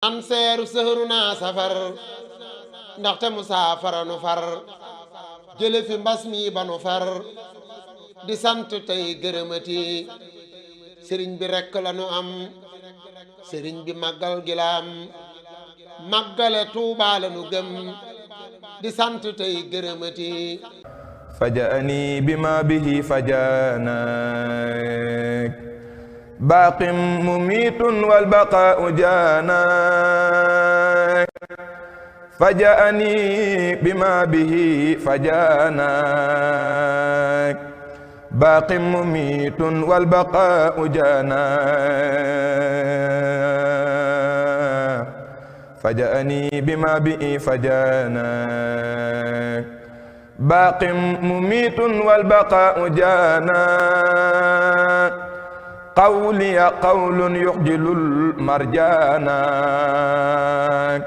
an seeru sëhruna safar ndaxte musaafara nu far jële fi mbas mi ba nu far di sant tey gërëmati sëriñ bi rekk la nu am sëriñ bi màggal gi la am màggale Tuubaa la nu gëm di sant tey gërëmati fajaani bima bihi fajaanak baaqim mumiitun wal baqaa'u jaanak fajaani bima bihi fajaanak baaqim mumiitun wal baqaa'u jaanak fajaani bima bihi fajaanak baaqim mumiitun wal baqaa'u jaanak qawli qawlun yuxjilul marjaanak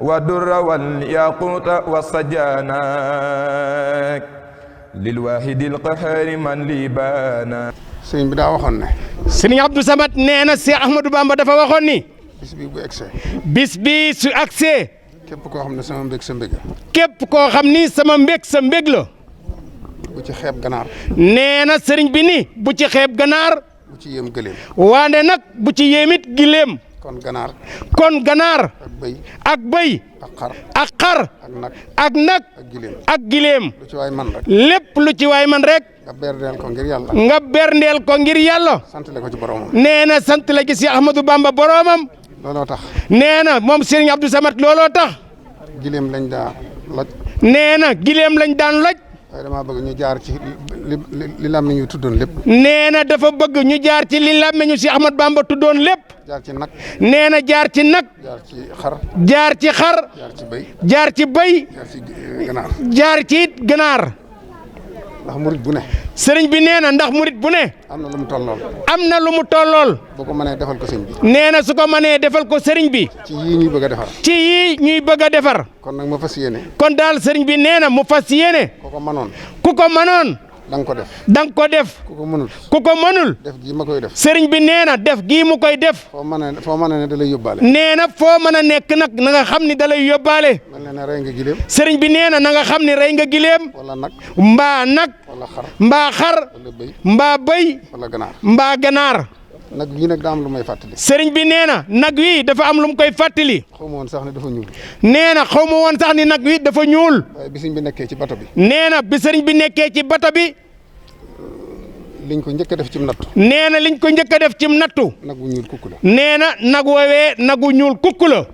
wa durra wal yaquuta wa sajaanak lil waahidil qahhaari man libaana. sëriñ bi daa waxoon ne. sëriñ Abdou Samad nee na Cheikh Ahmadou Bamba dafa waxoon ni. bis bi bu egsee. bis bi su agsee. képp koo xam ne sama mbég sa mbég la. képp koo xam ni sama mbég sa mbég la. bu ci xeeb ganaar. nee na sëriñ bi ni bu ci xeeb ganaar. bu ci yéem gëléem. waande nag bu ci yéemit giléem. kon ganaar. kon ganaar. ak bëy. ak bëy. ak xar. ak xar. ak nag. ak nag. ak giléem. ak giléem. lu ci waay man rek. lépp lu ci waay man rek. nga berndeel ko ngir yàlla. nga berndeel ko ngir yàlla. sant le ko ci boromam. nee na sant la ci Cheikh Ahmadou Bamba boromam. looloo tax. nee na moom sëriñ Abdou Samad looloo tax. giléem lañ daa loj. nee na giléem lañ daan loj. waaye damaa bëgg ñu jaar ci li làmmiñ wi tuddoon lépp. nee na dafa bëgg ñu jaar ci li làmmiñu Cheikh Ahmadou Bamba tuddoon lépp. jaar ci nag. nee na jaar ci nag. jaar ci xar. jaar ci xar. jaar ci bëy. jaar ci bëy. jaar ci ganaar. jaar ci it ganaar. ndax murit bu ne. sëriñ bi nee na ndax murit bu ne. am na lu mu tollool. am na lu mu tollool. boo ko mënee defal ko sëñ bi. nee na su ko mënee defal ko sëriñ bi. ci yii ñuy bëgg a defar. ci yii ñuy bëgg a defar. kon nag ma fas yéene. kon daal sëriñ bi nee na mu fas yéene. ku ko mënoon. ku ko mënoon. da nga ko def. da nga ko def. ku ko mënul. ku ko mënul. def gii ma koy def. sëriñ bi nee na def gii mu koy def. foo mën a ne da lay yóbbaale. nee na foo mën a nekk nag na nga xam ni da lay yóbbaale. mel na ne rey nga gileem. sëriñ bi nee na nga xam ni rey nga gileem. wala nag. mbaa nag. wala xar. mbaa xar. wala bëy. mbaa bëy. wala ganaar. mbaa ganaar. nag wii nag daa am lu may fàttali. sëriñ bi nee na nag wi dafa am lu mu koy fàttali. xaw ma woon sax ne dafa ñuul. nee na xaw ma woon sax ni nag wi dafa ñuul. waaye bi sëriñ bi nekkee ci bato bi. nee na bi sëriñ bi nekkee ci bato bi. liñ ko njëkk a def cim nattu. nee na liñ ko njëkk a def cim nattu. nag wu ñuul kukk la. nee na nag woowee nagu ñuul kukk la.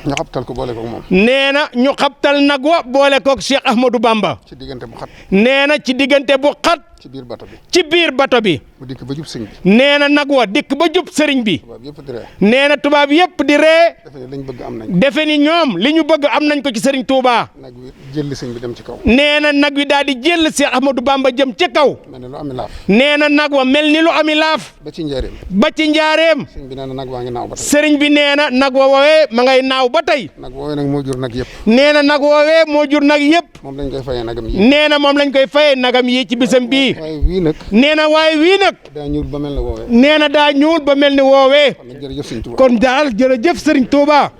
ñu xabtal ko boole koog moom. nee na ñu xabtal nag wa boole koog Cheikh Ahmadou Bamba. ci diggante bu xat. nee na ci diggante bu xat. ci biir bato bi. ci biir bato bi. mu dikk ba jub sëñ bi. nee na nag wa dikk ba jub sëriñ bi. tubaab yëpp di ree. nee na tubaab yëpp di ree. defe ne liñ bëgg am nañ. defe ni ñoom li ñu bëgg am nañ ko ci sëriñ Touba. nag wi jëlli sëñ bi dem ci kaw. nee na nag wi daal di jël Cheikh Ahmadou Bamba jëm ci kaw. mel ne lu ami laaf. nee na nag wa mel ni lu ami laaf. ba ci njëriñ. ba ci njaareem. sëñ bi nee na nag waa ngi naaw ba tey. sëriñ bi nee na nag wa woowee ma ngay naaw ba tey. nag woowee nag moo jur nag yëpp. nee na nag woowee moo jur nag yëpp. moom lañ koy fayee nagam yi. nee na moom lañ koy fayee nagam yi ci bisam bii. waaye wii nag. nee na waaye wii nag. daa ñuul ba mel ne woowee. nee na daa ñuul ba mel ni woowee. kon nag jërëjëf sëñ Tuubaa. kon daal jërëjëf sëriñ Touba.